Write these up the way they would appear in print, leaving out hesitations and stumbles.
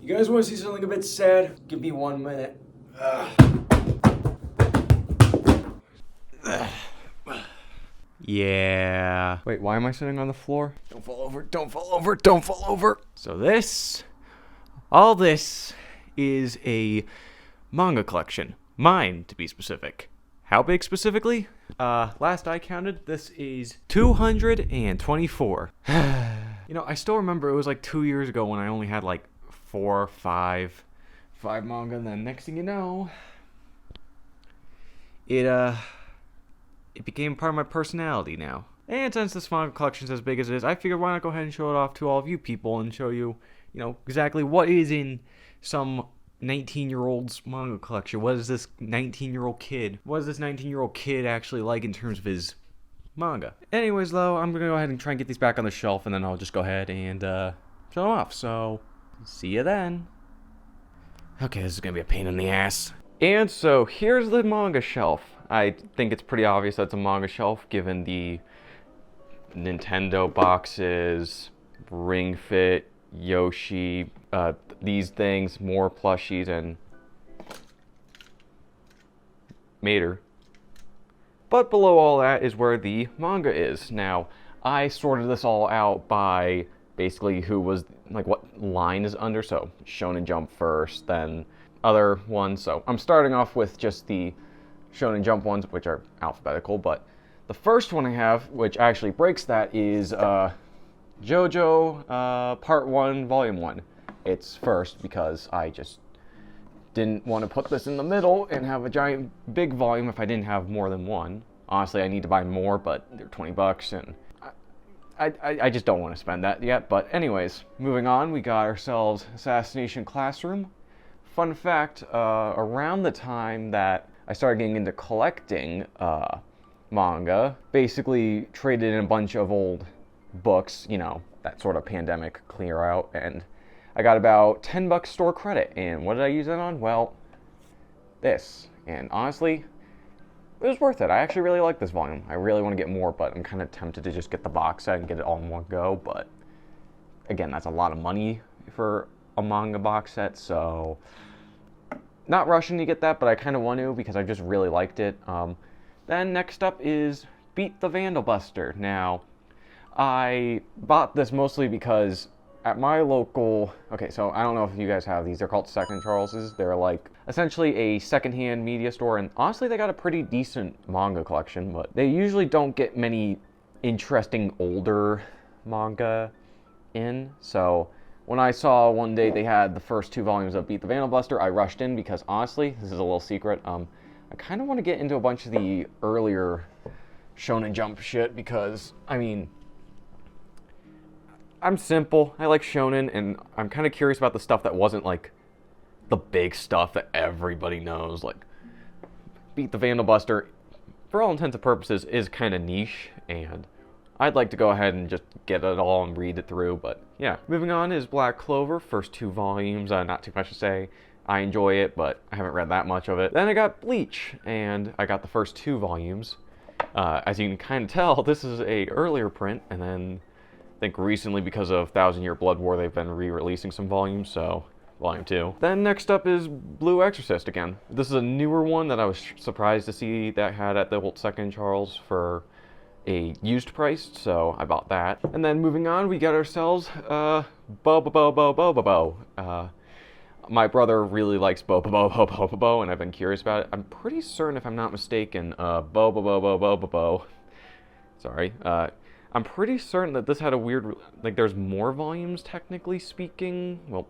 You guys want to see something a bit sad? Give me 1 minute. Yeah. Wait, why am I sitting on the floor? Don't fall over, don't fall over, don't fall over. So all this is a manga collection. Mine, to be specific. How big specifically? Last I counted, this is 224. You know, I still remember it was like 2 years ago when I only had like 4 or 5 manga, and then next thing you know, it became part of my personality now. And since this manga collection is as big as it is, I figured why not go ahead and show it off to all of you people and show you, exactly what is in some 19-year-old's manga collection. What is this 19-year-old kid actually like in terms of his manga? Anyways, though, I'm gonna go ahead and try and get these back on the shelf, and then I'll just go ahead and show them off. So, see you then. Okay, this is gonna be a pain in the ass. And so, here's the manga shelf. I think it's pretty obvious that's a manga shelf, given the Nintendo boxes, Ring Fit, Yoshi, these things, more plushies, and Mater. But below all that is where the manga is. Now, I sorted this all out by basically who was, like, what line is under, so Shonen Jump first, then other ones. So I'm starting off with just the Shonen Jump ones, which are alphabetical, but the first one I have, which actually breaks that, is JoJo Part 1, Volume 1. It's first because I just didn't want to put this in the middle and have a giant big volume if I didn't have more than one. Honestly, I need to buy more, but they're $20, and I just don't want to spend that yet. But anyways, moving on, we got ourselves Assassination Classroom. Fun fact, around the time that I started getting into collecting manga, basically traded in a bunch of old books, that sort of pandemic clear out, and I got about $10 store credit. And what did I use that on? Well, this. And honestly, it was worth it. I actually really like this volume. I really want to get more, but I'm kind of tempted to just get the box set and get it all in one go. But again, that's a lot of money for a manga box set, so not rushing to get that, but I kind of want to because I just really liked it. Then next up is Beat the Vandal Buster. Now, I bought this mostly because at my local, okay, so I don't know if you guys have these, they're called Second Charles's. They're like essentially a secondhand media store, and honestly they got a pretty decent manga collection, but they usually don't get many interesting older manga in. So when I saw one day they had the first 2 volumes of Beat the Vandal Buster, I rushed in because honestly, this is a little secret, I kind of want to get into a bunch of the earlier Shonen Jump shit because, I'm simple. I like shonen, and I'm kind of curious about the stuff that wasn't like the big stuff that everybody knows. Like Beat the Vandal Buster, for all intents and purposes, is kind of niche, and I'd like to go ahead and just get it all and read it through. But yeah, moving on is Black Clover, first 2 volumes. Not too much to say. I enjoy it, but I haven't read that much of it. Then I got Bleach, and I got the first 2 volumes. As you can kind of tell, this is a earlier print, and then I think recently, because of 1,000 Year Blood War, they've been re-releasing some volumes, so volume 2. Then next up is Blue Exorcist again. This is a newer one that I was surprised to see that had at the old Second Charles for a used price, so I bought that. And then moving on, we got ourselves Bo. My brother really likes Bo, and I've been curious about it. I'm pretty certain, if I'm not mistaken, Bo. Sorry. I'm pretty certain that this had a weird, like, there's more volumes, technically speaking. Well,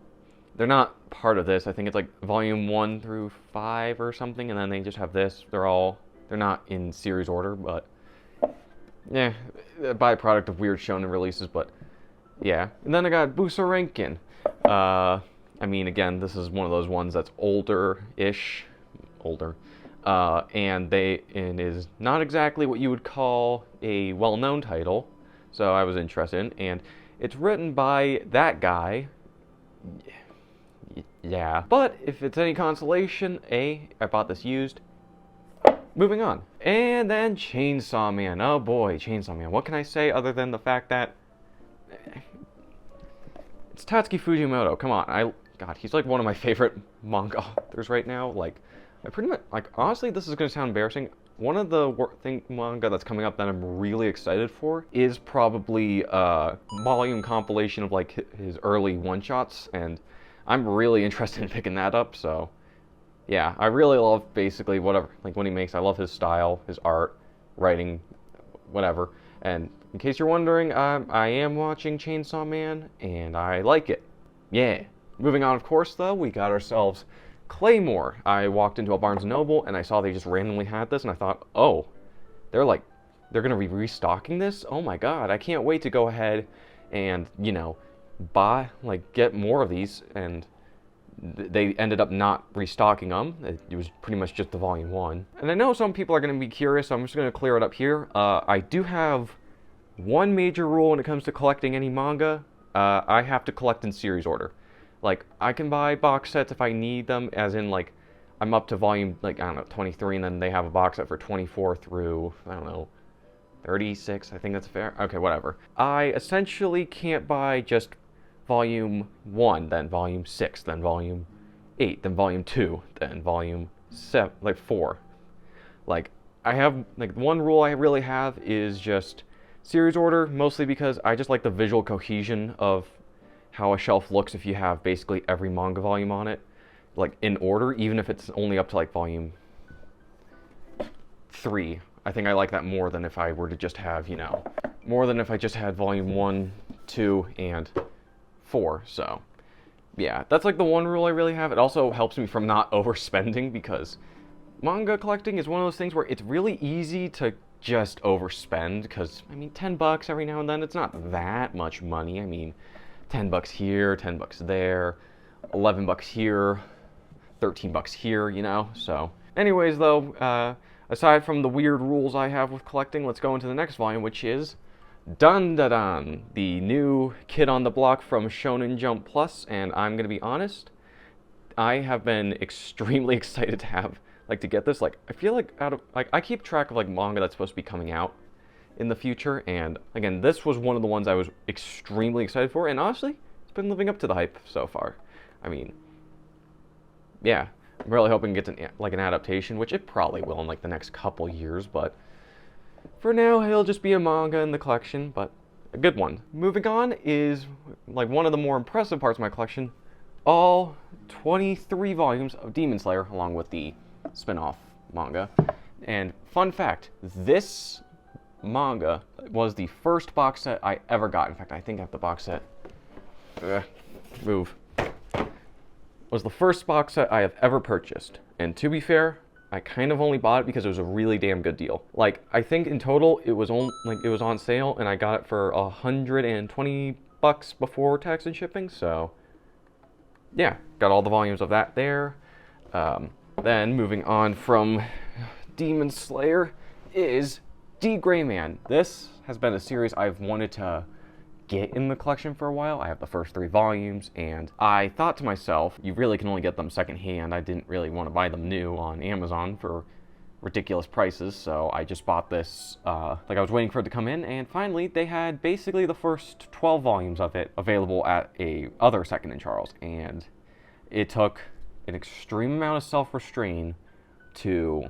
they're not part of this. I think it's like volume 1 through 5 or something, and then they just have this. They're not in series order, but yeah, a byproduct of weird shonen releases, but yeah. And then I got Busorenkin. Again, this is one of those ones that's older-ish, and is not exactly what you would call a well-known title, so I was interested in, and it's written by that guy. Yeah, but if it's any consolation, I bought this used. Moving on. And then Chainsaw Man. Oh boy, Chainsaw Man. What can I say other than the fact that it's Tatsuki Fujimoto. Come on, God, he's like one of my favorite manga authors right now. Like, I pretty much, like, honestly, this is going to sound embarrassing. One of the manga that's coming up that I'm really excited for is probably a volume compilation of like his early one-shots, and I'm really interested in picking that up. So yeah, I really love basically whatever, like when he makes. I love his style, his art, writing, whatever. And in case you're wondering, I am watching Chainsaw Man, and I like it. Yeah. Moving on, of course, though, we got ourselves Claymore. I walked into a Barnes & Noble, and I saw they just randomly had this, and I thought, oh, they're going to be restocking this? Oh my god, I can't wait to go ahead and, you know, get more of these, and they ended up not restocking them. It was pretty much just the volume 1. And I know some people are going to be curious, so I'm just going to clear it up here. I do have one major rule when it comes to collecting any manga. I have to collect in series order. Like, I can buy box sets if I need them, as in, like, I'm up to volume, like, I don't know, 23, and then they have a box set for 24 through, I don't know, 36, I think that's fair. Okay, whatever. I essentially can't buy just volume 1, then volume 6, then volume 8, then volume 2, then volume 7, like 4. Like, I have, like, one rule I really have is just series order, mostly because I just like the visual cohesion of how a shelf looks if you have basically every manga volume on it, like in order, even if it's only up to like volume 3. I think I like that more than if I were to just have, you know, more than if I just had volume 1, 2, and 4. So yeah, that's like the one rule I really have. It also helps me from not overspending, because manga collecting is one of those things where it's really easy to just overspend, because I mean, $10 every now and then, it's not that much money. I mean, $10 here, $10 there, $11 here, $13 here, you know? So anyways, though, aside from the weird rules I have with collecting, let's go into the next volume, which is Dun Da Dan, the new kid on the block from Shonen Jump Plus. And I'm gonna be honest, I have been extremely excited to get this. Like, I feel like I keep track of like manga that's supposed to be coming out in the future, and again, this was one of the ones I was extremely excited for, and honestly, it's been living up to the hype so far. I mean, yeah, I'm really hoping it gets an adaptation, which it probably will in like the next couple years, but for now, it'll just be a manga in the collection, but a good one. Moving on is like one of the more impressive parts of my collection, all 23 volumes of Demon Slayer, along with the spin-off manga. And fun fact, this manga was the first box set I ever got. In fact, I think I have the box set. Was the first box set I have ever purchased. And to be fair, I kind of only bought it because it was a really damn good deal. Like, I think in total it was on sale, and I got it for $120 before tax and shipping. So yeah, got all the volumes of that there. Then moving on from Demon Slayer is D. Gray Man. This has been a series I've wanted to get in the collection for a while. I have the first 3 volumes, and I thought to myself, you really can only get them secondhand. I didn't really want to buy them new on Amazon for ridiculous prices, so I just bought this, like I was waiting for it to come in, and finally they had basically the first 12 volumes of it available at a other Second and Charles, and it took an extreme amount of self-restraint to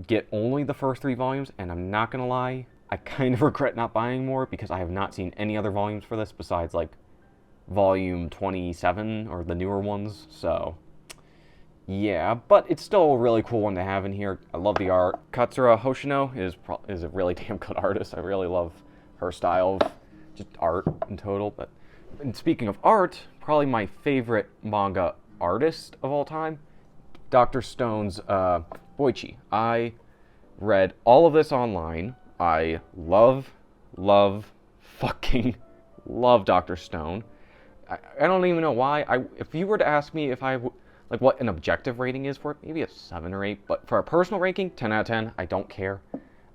get only the first 3 volumes, and I'm not gonna lie, I kind of regret not buying more, because I have not seen any other volumes for this besides like volume 27 or the newer ones. So yeah, but it's still a really cool one to have in here. I love the art. Katsura Hoshino is a really damn good artist. I really love her style of just art in total. But and speaking of art, probably my favorite manga artist of all time, Dr. Stone's Boichi. I read all of this online. I fucking love Dr. Stone. I don't even know why. If you were to ask me if like what an objective rating is for it, maybe a 7 or 8, but for a personal ranking, 10 out of 10, I don't care.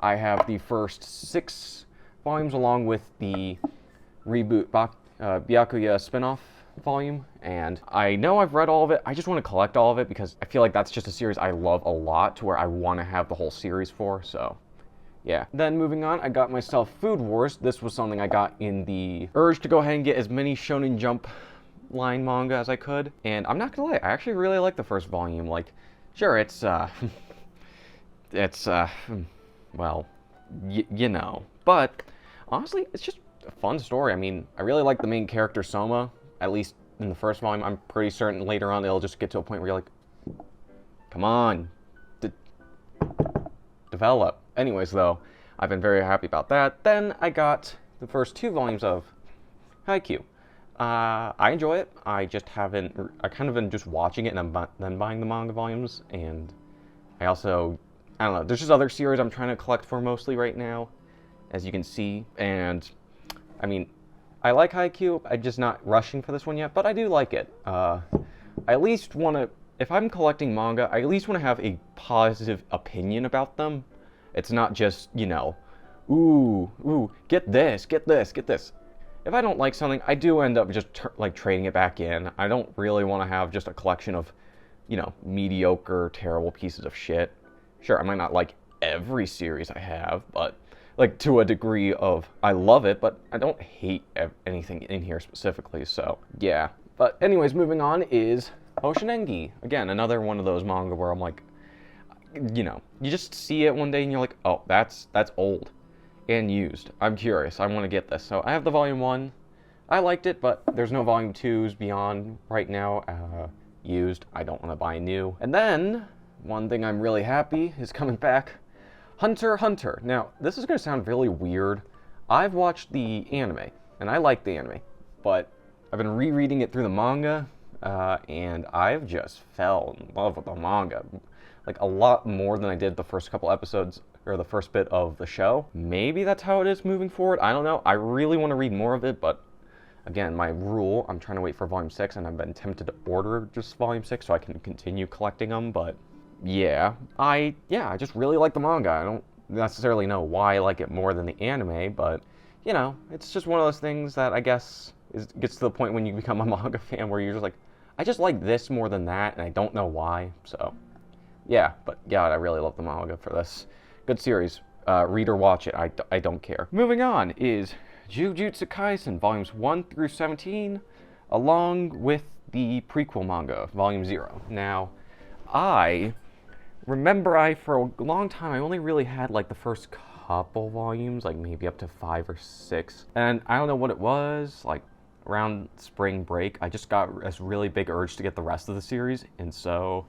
I have the first 6 volumes along with the reboot Byakuya spin-off volume, and I know I've read all of it. I just want to collect all of it because I feel like that's just a series I love a lot, to where I want to have the whole series for, so yeah. Then moving on, I got myself Food Wars. This was something I got in the urge to go ahead and get as many Shonen Jump line manga as I could. And I'm not gonna lie, I actually really like the first volume. Like, sure, it's it's well, you know, but honestly, it's just a fun story. I mean, I really like the main character Soma, at least in the first volume. I'm pretty certain later on it'll just get to a point where you're like, come on, develop. Anyways, though, I've been very happy about that. Then I got the first 2 volumes of Haikyuu. I enjoy it. I just haven't. I kind of been just watching it and then buying the manga volumes. And I also, I don't know. There's just other series I'm trying to collect for mostly right now, as you can see. And I mean, I like Haikyuu. I'm just not rushing for this one yet, but I do like it. I at least want to. If I'm collecting manga, I at least want to have a positive opinion about them. It's not just, you know, ooh, get this. If I don't like something, I do end up just like trading it back in. I don't really want to have just a collection of, you know, mediocre, terrible pieces of shit. Sure, I might not like every series I have, but like to a degree of I love it, but I don't hate anything in here specifically. So yeah. But anyways, moving on is Hoshinengi. Again, another one of those manga where I'm like, you know, you just see it one day and you're like, oh, that's old and used. I'm curious. I want to get this. So I have the volume 1. I liked it, but there's no volume 2s beyond right now. Used. I don't want to buy new. And then one thing I'm really happy is coming back, Hunter x Hunter. Now, this is going to sound really weird. I've watched the anime, and I like the anime, but I've been rereading it through the manga, and I've just fell in love with the manga. Like a lot more than I did the first couple episodes or the first bit of the show. Maybe that's how it is moving forward. I don't know. I really want to read more of it, but again, my rule, I'm trying to wait for volume 6, and I've been tempted to order just volume 6 so I can continue collecting them, but yeah, I just really like the manga. I don't necessarily know why I like it more than the anime, but you know, it's just one of those things that I guess gets to the point when you become a manga fan where you're just like, I just like this more than that, and I don't know why, so yeah, but God, I really love the manga for this. Good series. Read or watch it. I don't care. Moving on is Jujutsu Kaisen, volumes 1 through 17, along with the prequel manga, volume 0. Now, I remember for a long time, I only really had like the first couple volumes, like maybe up to 5 or 6. And I don't know what it was, like around spring break, I just got this really big urge to get the rest of the series, and so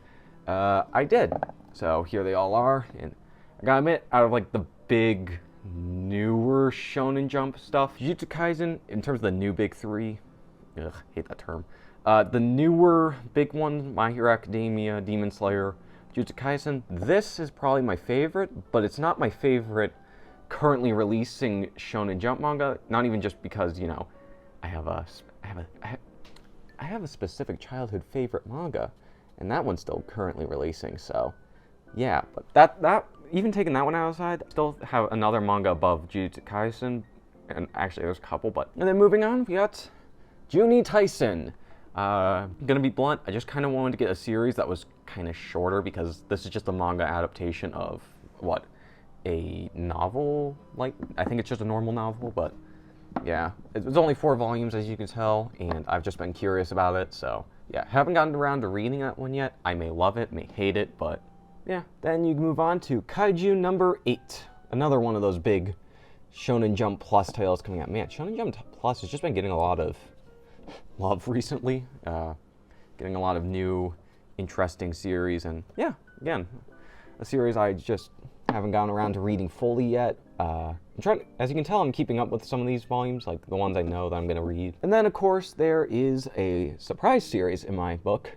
I did. So here they all are, and I gotta admit, out of like the big, newer Shonen Jump stuff, Jujutsu Kaisen, in terms of the new big 3, ugh, hate that term. The newer big ones, My Hero Academia, Demon Slayer, Jujutsu Kaisen, this is probably my favorite, but it's not my favorite currently releasing Shonen Jump manga, not even just because, you know, I have a specific childhood favorite manga, and that one's still currently releasing, so yeah, but that even taking that one outside, still have another manga above Jujutsu Kaisen, and actually there's a couple, but and then moving on, we got Juni Taisen. Gonna be blunt, I just kind of wanted to get a series that was kind of shorter because this is just a manga adaptation of what, a novel? Like, I think it's just a normal novel, but yeah, it was only 4 volumes as you can tell, and I've just been curious about it, so yeah, haven't gotten around to reading that one yet. I may love it, may hate it, but yeah. Then you move on to Kaiju number 8, another one of those big Shonen Jump Plus titles coming out. Man, Shonen Jump Plus has just been getting a lot of love recently, getting a lot of new, interesting series, and yeah, again, a series I just haven't gotten around to reading fully yet. I'm trying, as you can tell, I'm keeping up with some of these volumes, like the ones I know that I'm going to read. And then, of course, there is a surprise series in my book.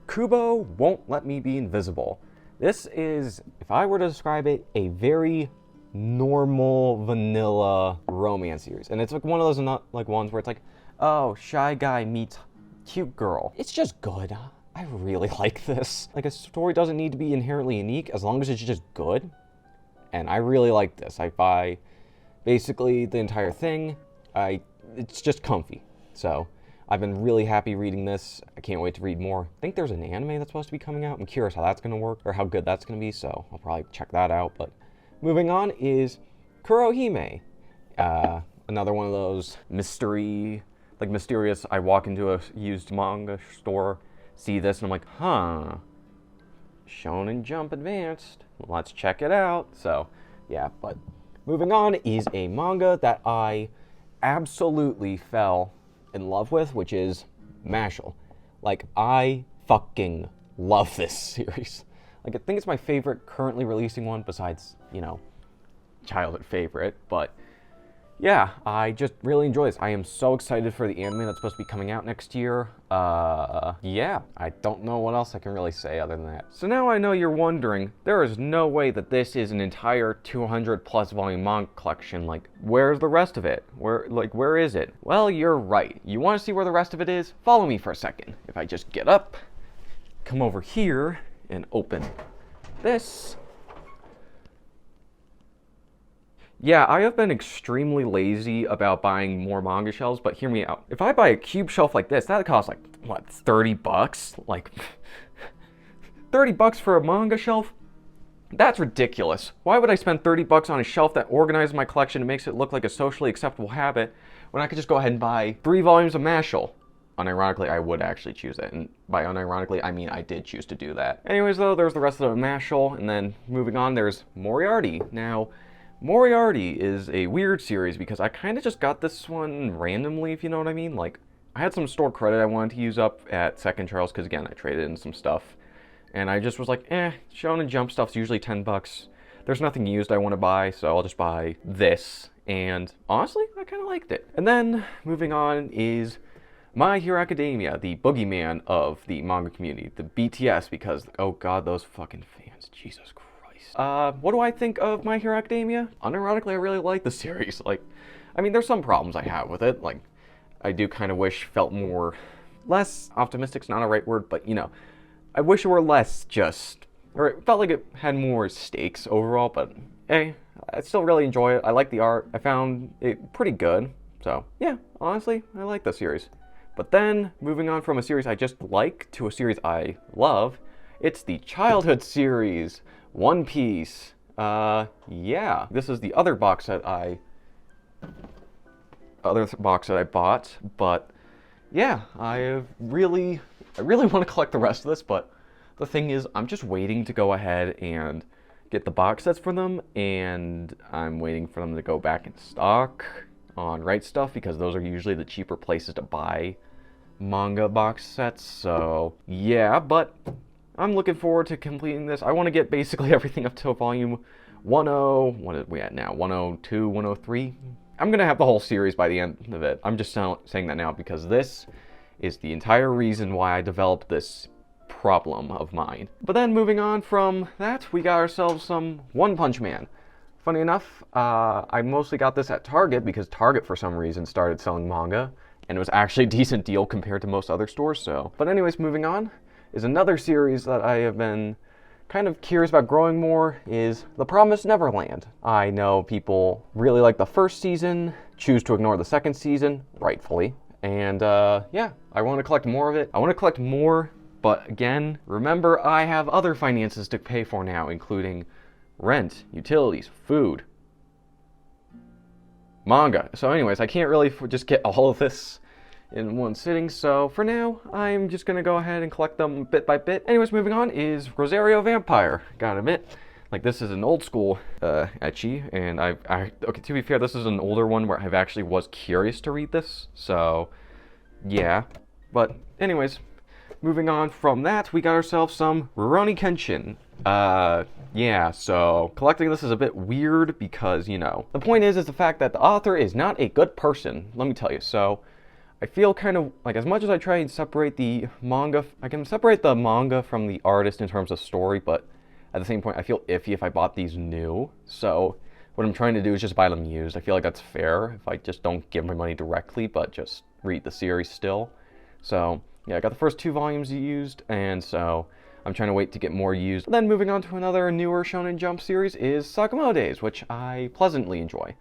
Kubo Won't Let Me Be Invisible. This is, if I were to describe it, a very normal, vanilla romance series. And it's like one of those not like ones where it's like, oh, shy guy meets cute girl. It's just good. I really like this. Like, a story doesn't need to be inherently unique as long as it's just good. And I really like this. I buy basically the entire thing. It's just comfy. So I've been really happy reading this. I can't wait to read more. I think there's an anime that's supposed to be coming out. I'm curious how that's going to work or how good that's going to be. So I'll probably check that out. But moving on is Kurohime. Another one of those mystery like mysterious. I walk into a used manga store, see this, and I'm like, huh, Shonen Jump Advanced. Let's check it out. So, yeah, but moving on is a manga that I absolutely fell in love with, which is Mashal. Like, I fucking love this series. Like, I think it's my favorite currently releasing one besides, childhood favorite, but yeah, I just really enjoy this. I am so excited for the anime that's supposed to be coming out next year. Yeah, I don't know what else I can really say other than that. So now I know you're wondering, there is no way that this is an entire 200 plus volume manga collection. Like, where's the rest of it? Where is it? Well, you're right. You want to see where the rest of it is? Follow me for a second. If I just get up, come over here, and open this. Yeah, I have been extremely lazy about buying more manga shelves, but hear me out. If I buy a cube shelf like this, that costs like, what, 30 bucks? Like, 30 bucks for a manga shelf? That's ridiculous. Why would I spend 30 bucks on a shelf that organizes my collection and makes it look like a socially acceptable habit when I could just go ahead and buy 3 volumes of Mashal? Unironically, I would actually choose it, and by unironically, I mean I did choose to do that. Anyways, though, there's the rest of the Mashal, and then moving on, there's Moriarty. Now, Moriarty is a weird series because I kind of just got this one randomly, if you know what I mean. Like, I had some store credit I wanted to use up at Second Charles because, again, I traded in some stuff. And I just was like, Shonen Jump stuff's usually 10 bucks. There's nothing used I want to buy, so I'll just buy this. And honestly, I kind of liked it. And then, moving on is My Hero Academia, the boogeyman of the manga community. The BTS, because, oh god, those fucking fans. Jesus Christ. What do I think of My Hero Academia? Unironically, I really like the series. Like, I mean, there's some problems I have with it. Like, I do kind of wish felt more, less optimistic's not a right word, but I wish it were less just, or it felt like it had more stakes overall, but hey, I still really enjoy it. I like the art. I found it pretty good. So yeah, honestly, I like the series. But then, moving on from a series I just like to a series I love, it's the childhood series, One Piece. Yeah, this is the other box that I bought, but yeah, I really want to collect the rest of this, but the thing is, I'm just waiting to go ahead and get the box sets for them, and I'm waiting for them to go back in stock on Right Stuff, because those are usually the cheaper places to buy manga box sets, so yeah, but I'm looking forward to completing this. I want to get basically everything up to volume 10, what are we at now, 102, 103? I'm going to have the whole series by the end of it. I'm just saying that now because this is the entire reason why I developed this problem of mine. But then moving on from that, we got ourselves some One Punch Man. Funny enough, I mostly got this at Target because Target for some reason started selling manga, and it was actually a decent deal compared to most other stores, so. But anyways, moving on is another series that I have been kind of curious about growing more, is The Promised Neverland. I know people really like the first season, choose to ignore the second season, rightfully, and yeah, I want to collect more of it. I want to collect more, but again, remember I have other finances to pay for now, including rent, utilities, food, manga. So anyways, I can't really just get all of this in one sitting, so for now, I'm just gonna go ahead and collect them bit by bit. Anyways, moving on is Rosario Vampire. Gotta admit, like, this is an old school ecchi, and okay, to be fair, this is an older one where I've actually was curious to read this, so yeah. But anyways, moving on from that, we got ourselves some Rurouni Kenshin. Yeah, so collecting this is a bit weird because, the point is the fact that the author is not a good person, let me tell you. So I feel kind of like, as much as I try and separate the manga, I can separate the manga from the artist in terms of story, but at the same point, I feel iffy if I bought these new. So what I'm trying to do is just buy them used. I feel like that's fair if I just don't give my money directly, but just read the series still. So yeah, I got the first 2 volumes used, and so I'm trying to wait to get more used. Then moving on to another newer Shonen Jump series is Sakamoto Days, which I pleasantly enjoy.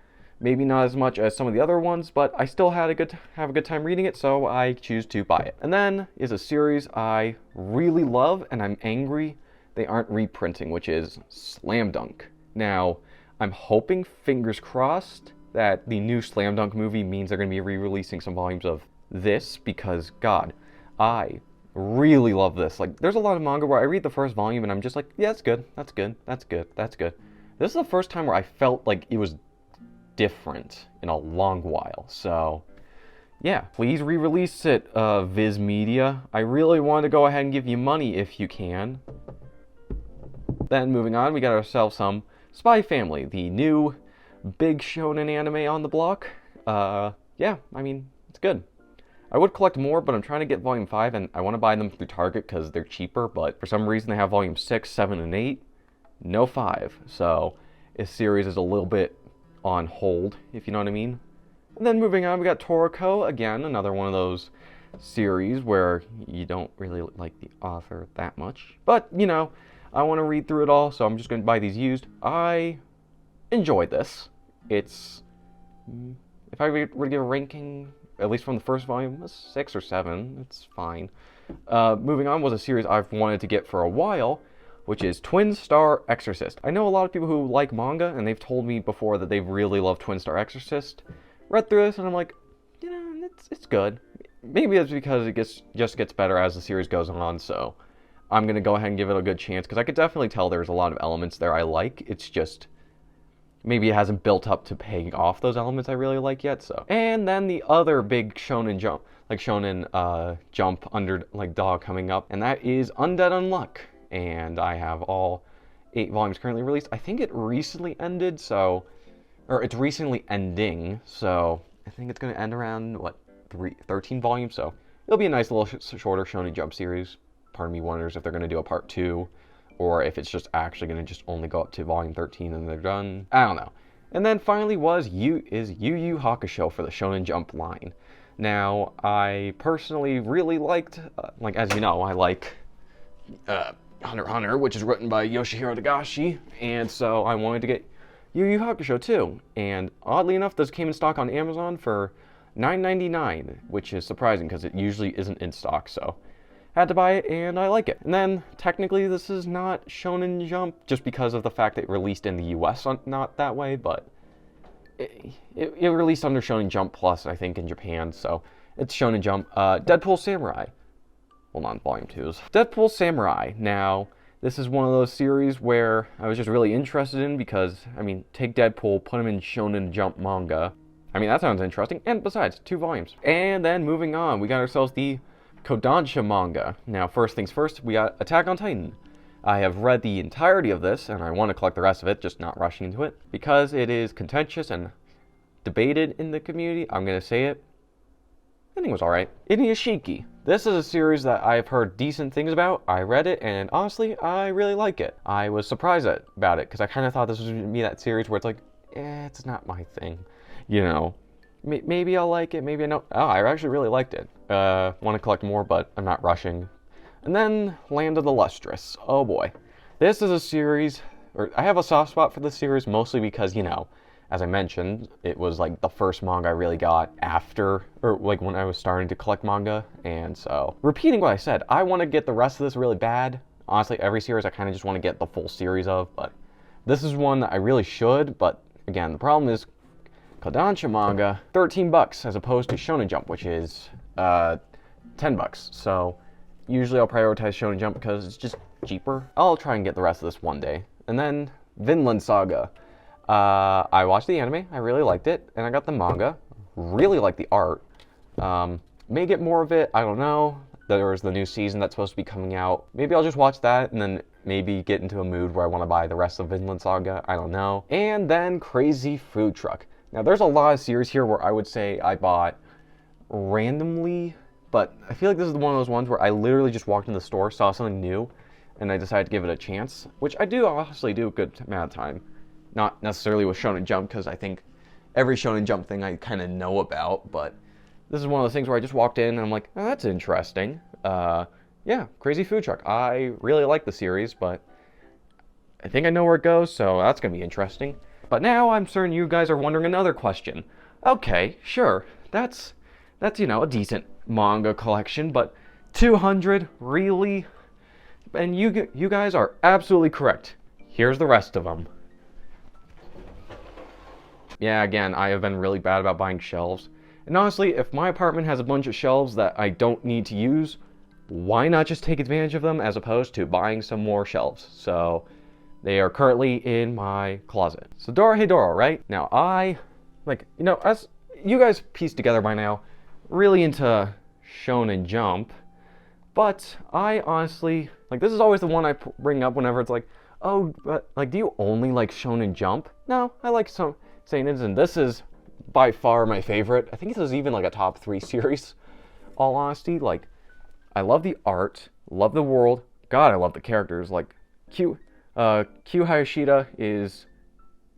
Maybe not as much as some of the other ones, but I still have a good time reading it, so I choose to buy it. And then is a series I really love, and I'm angry they aren't reprinting, which is Slam Dunk. Now, I'm hoping, fingers crossed, that the new Slam Dunk movie means they're going to be re-releasing some volumes of this because, God, I really love this. Like, there's a lot of manga where I read the first volume and I'm just like, yeah, that's good, that's good, that's good, that's good. This is the first time where I felt like it was different in a long while. So, yeah, please re-release it, Viz Media. I really want to go ahead and give you money if you can. Then, moving on, we got ourselves some Spy Family, the new big shonen anime on the block. Yeah, I mean, it's good. I would collect more, but I'm trying to get Volume 5, and I want to buy them through Target because they're cheaper, but for some reason they have Volume 6, 7, and 8, no 5. So, this series is a little bit on hold, if you know what I mean. And then moving on, we got Toriko, again, another one of those series where you don't really like the author that much. But, you know, I want to read through it all, so I'm just going to buy these used. I enjoyed this. It's, if I were to give a ranking, at least from the first volume, a 6 or 7. It's fine. Moving on was a series I've wanted to get for a while, which is Twin Star Exorcist. I know a lot of people who like manga, and they've told me before that they really love Twin Star Exorcist. Read through this, and I'm like, you know, it's good. Maybe it's because it just gets better as the series goes on, so I'm going to go ahead and give it a good chance, because I could definitely tell there's a lot of elements there I like. It's just, maybe it hasn't built up to paying off those elements I really like yet, so. And then the other big Shonen Jump, Jump dog coming up, and that is Undead Unluck. And I have all 8 volumes currently released. I think it recently ended, so, or it's recently ending, so I think it's going to end around, 13 volumes, so it'll be a nice little shorter Shonen Jump series. Part of me wonders if they're going to do a part 2, or if it's just actually going to just only go up to volume 13 and they're done. I don't know. And then finally Yu Yu Hakusho for the Shonen Jump line. Now, I personally really liked, as you know, I like Hunter x Hunter, which is written by Yoshihiro Togashi, and so I wanted to get Yu Yu Hakusho too. And oddly enough, this came in stock on Amazon for $9.99, which is surprising because it usually isn't in stock, so had to buy it, and I like it. And then, technically, this is not Shonen Jump, just because of the fact that it released in the US not that way, but it released under Shonen Jump Plus, I think, in Japan, so it's Shonen Jump. Deadpool Samurai. Hold on, Volume 2's. Deadpool Samurai. Now, this is one of those series where I was just really interested in because, I mean, take Deadpool, put him in Shonen Jump manga. I mean, that sounds interesting, and besides, 2 volumes. And then, moving on, we got ourselves the Kodansha manga. Now, first things first, we got Attack on Titan. I have read the entirety of this, and I want to collect the rest of it, just not rushing into it. Because it is contentious and debated in the community, I'm going to say it. I think it was alright. Inuyashiki. This is a series that I've heard decent things about. I read it, and honestly, I really like it. I was surprised about it, because I kind of thought this was going to be that series where it's like, it's not my thing. You know, maybe I'll like it, maybe I don't. Oh, I actually really liked it. Want to collect more, but I'm not rushing. And then, Land of the Lustrous. Oh boy. This is a series, or I have a soft spot for this series, mostly because, you know, as I mentioned, it was like the first manga I really got after, or like when I was starting to collect manga, and so, repeating what I said, I want to get the rest of this really bad. Honestly, every series I kind of just want to get the full series of, but this is one that I really should, but again, the problem is, Kodansha manga, $13 as opposed to Shonen Jump, which is $10. So usually I'll prioritize Shonen Jump because it's just cheaper. I'll try and get the rest of this one day. And then Vinland Saga. I watched the anime, I really liked it, and I got the manga. Really like the art. May get more of it, I don't know. There's the new season that's supposed to be coming out. Maybe I'll just watch that and then maybe get into a mood where I want to buy the rest of Vinland Saga, I don't know. And then Crazy Food Truck. Now, there's a lot of series here where I would say I bought randomly, but I feel like this is one of those ones where I literally just walked in the store, saw something new, and I decided to give it a chance, which I do honestly do a good amount of time. Not necessarily with Shonen Jump, because I think every Shonen Jump thing I kind of know about, but this is one of those things where I just walked in and I'm like, oh, that's interesting. Yeah, Crazy Food Truck. I really like the series, but I think I know where it goes, so that's going to be interesting. But now I'm certain you guys are wondering another question. Okay, sure, that's you know, a decent manga collection, but 200, really? And you guys are absolutely correct. Here's the rest of them. Yeah, again, I have been really bad about buying shelves, And honestly, if my apartment has a bunch of shelves that I don't need to use, why not just take advantage of them as opposed to buying some more shelves? So they are currently in my closet. So Dorohedoro, right? Now as you guys pieced together by now, really into Shonen Jump, but I honestly, this is always the one I bring up whenever it's like, oh, but do you only like Shonen Jump? No, I like some seinens, and this is by far my favorite. I think this is even a top 3 series, all honesty. I love the art, love the world, God, I love the characters. Q Hayashida is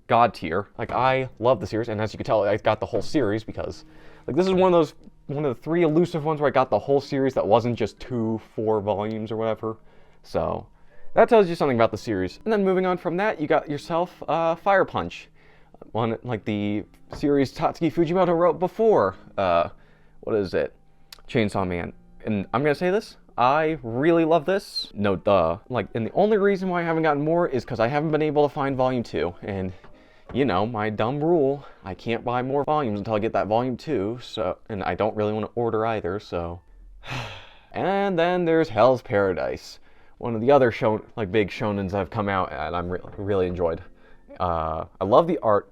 god tier. I love the series, and as you can tell, I got the whole series because this is one of the 3 elusive ones where I got the whole series that wasn't just 4 volumes or whatever. So that tells you something about the series. And then moving on from that, you got yourself Fire Punch, one the series Tatsuki Fujimoto wrote before what is it, Chainsaw Man. And I'm gonna say this, I really love this. No duh. And the only reason why I haven't gotten more is because I haven't been able to find volume 2. And my dumb rule, I can't buy more volumes until I get that volume 2, so, and I don't really want to order either, so. And then there's Hell's Paradise, one of the other big shonens that have come out and I'm really enjoyed. I love the art.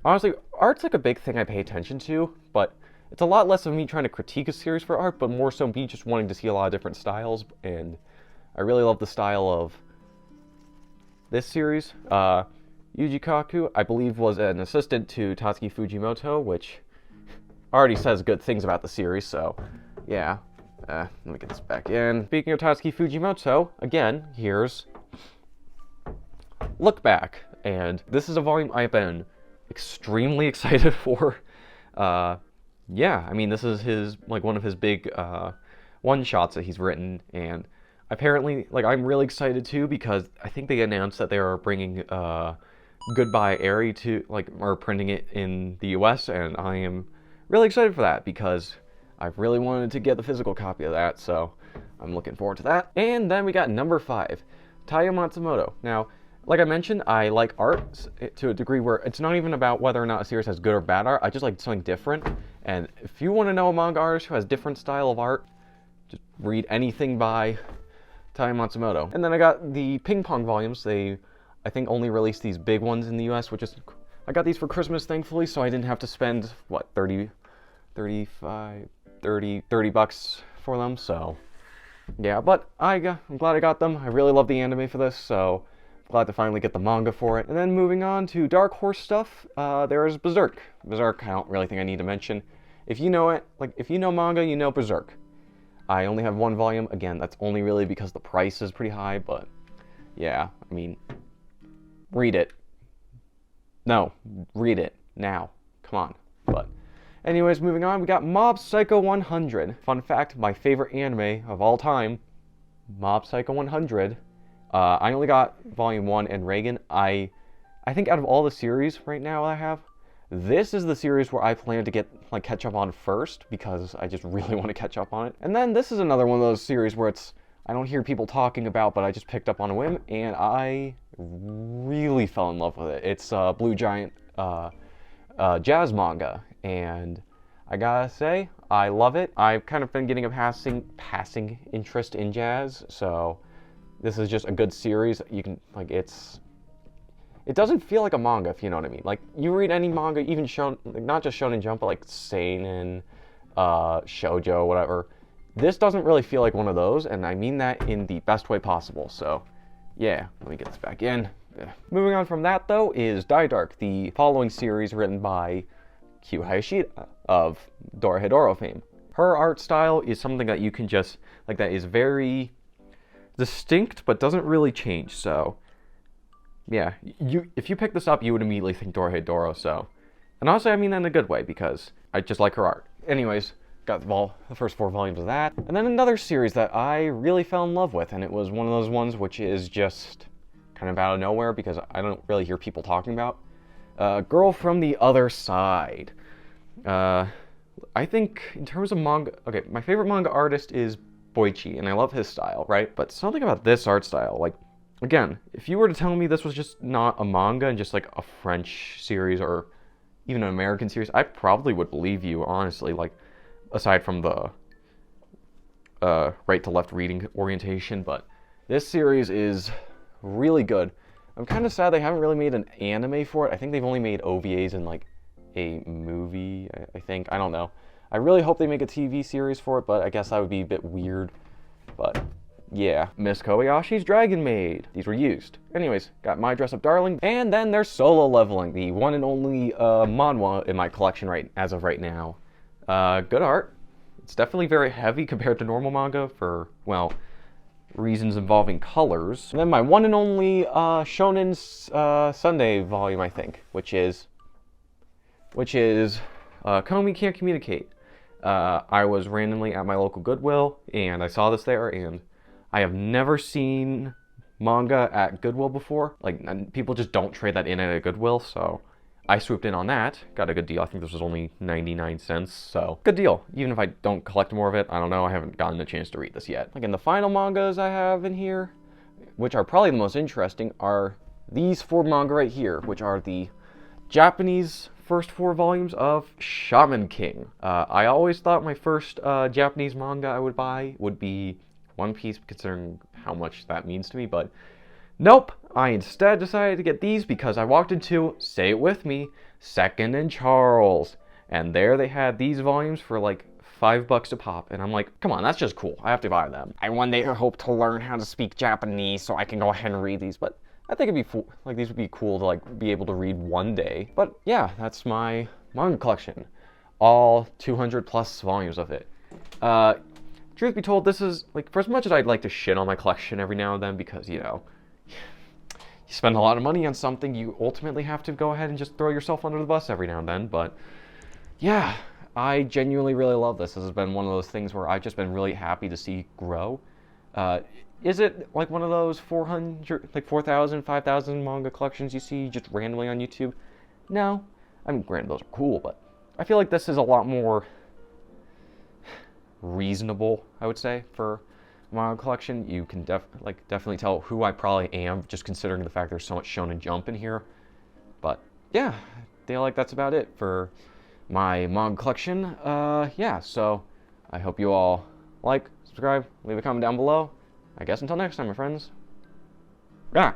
Honestly, art's a big thing I pay attention to, but it's a lot less of me trying to critique a series for art, but more so me just wanting to see a lot of different styles, and I really love the style of this series. Yuji Kaku, I believe, was an assistant to Tatsuki Fujimoto, which already says good things about the series, so yeah. Let me get this back in. Speaking of Tatsuki Fujimoto, again, here's Look Back, and this is a volume I've been extremely excited for. Yeah, I mean, this is his, one of his big one-shots that he's written, and apparently, I'm really excited too because I think they announced that they are bringing Goodbye Eri to or printing it in the US, and I am really excited for that because I've really wanted to get the physical copy of that, so I'm looking forward to that. And then we got number 5, Taiyo Matsumoto. Now, like I mentioned, I like art to a degree where it's not even about whether or not a series has good or bad art. I just like something different. And if you want to know a manga artist who has different style of art, just read anything by Taiyo Matsumoto. And then I got the ping pong volumes. They, I think, only released these big ones in the US, which is, I got these for Christmas, thankfully, so I didn't have to spend, what, 30 bucks for them, so yeah, but I'm glad I got them. I really love the anime for this, so I'm glad to finally get the manga for it. And then moving on to Dark Horse stuff, there's Berserk. Berserk, I don't really think I need to mention. If you know it, if you know manga, you know Berserk. I only have 1 volume. Again, that's only really because the price is pretty high, but yeah, I mean, read it. No, read it now. Come on. But anyways, moving on, we got Mob Psycho 100. Fun fact, my favorite anime of all time, Mob Psycho 100. I only got volume 1 and Reagan. I think out of all the series right now I have, this is the series where I plan to get catch up on first because I just really want to catch up on it. And then this is another one of those series where I don't hear people talking about, but I just picked up on a whim and I really fell in love with it. It's Blue Giant jazz manga, and I gotta say, I love it. I've kind of been getting a passing interest in jazz, so this is just a good series. You can, it doesn't feel like a manga, if you know what I mean. You read any manga, even not just Shonen Jump, but Seinen, shoujo, whatever. This doesn't really feel like one of those, and I mean that in the best way possible, so yeah, let me get this back in. Yeah. Moving on from that, though, is Die Dark, the following series written by Q Hayashida of Dorohedoro fame. Her art style is something that you can just, that is very distinct, but doesn't really change, so yeah, if you pick this up, you would immediately think Dorohedoro, so. And honestly, I mean that in a good way, because I just like her art. Anyways, got the first 4 volumes of that. And then another series that I really fell in love with, and it was one of those ones which is just kind of out of nowhere because I don't really hear people talking about. Girl from the Other Side. I think in terms of manga, okay, my favorite manga artist is Boichi, and I love his style, right? But something about this art style, again, if you were to tell me this was just not a manga and just a French series or even an American series, I probably would believe you, honestly, like, aside from the right to left reading orientation, but this series is really good. I'm kind of sad they haven't really made an anime for it. I think they've only made OVAs and like a movie, I think. I don't know. I really hope they make a TV series for it, but I guess that would be a bit weird. But yeah, Miss Kobayashi's Dragon Maid. These were used. Anyways, got My Dress Up Darling, and then there's Solo Leveling, the one and only manhwa in my collection as of right now. Good art. It's definitely very heavy compared to normal manga for, well, reasons involving colors. And then my one and only Shonen Sunday volume, I think, which is Komi Can't Communicate. I was randomly at my local Goodwill, and I saw this there, and I have never seen manga at Goodwill before. Like, people just don't trade that in at a Goodwill, so I swooped in on that. Got a good deal. I think this was only 99 cents, so good deal. Even if I don't collect more of it, I don't know. I haven't gotten a chance to read this yet. Like, in the final mangas I have in here, which are probably the most interesting, are these 4 manga right here, which are the Japanese first 4 volumes of Shaman King. I always thought my first Japanese manga I would buy would be One Piece, considering how much that means to me, but nope. I instead decided to get these because I walked into, say it with me, Second and Charles, and there they had these volumes for like $5 a pop, and I'm like, come on, that's just cool. I have to buy them. I one day hope to learn how to speak Japanese so I can go ahead and read these, but I think these would be cool to like be able to read one day. But yeah, that's my manga collection, all 200 plus volumes of it. Truth be told, this is like, for as much as I'd like to shit on my collection every now and then, because you know, you spend a lot of money on something, you ultimately have to go ahead and just throw yourself under the bus every now and then. But yeah, I genuinely really love this. This has been one of those things where I've just been really happy to see grow. Is it like one of those 4,000, 5,000 manga collections you see just randomly on YouTube? No. I mean, granted, those are cool, but I feel like this is a lot more reasonable, I would say, for manga collection. You can definitely tell who I probably am, just considering the fact there's so much Shonen Jump in here. But yeah, I feel like that's about it for my manga collection. Yeah, so I hope you all like, subscribe, leave a comment down below. I guess until next time, my friends.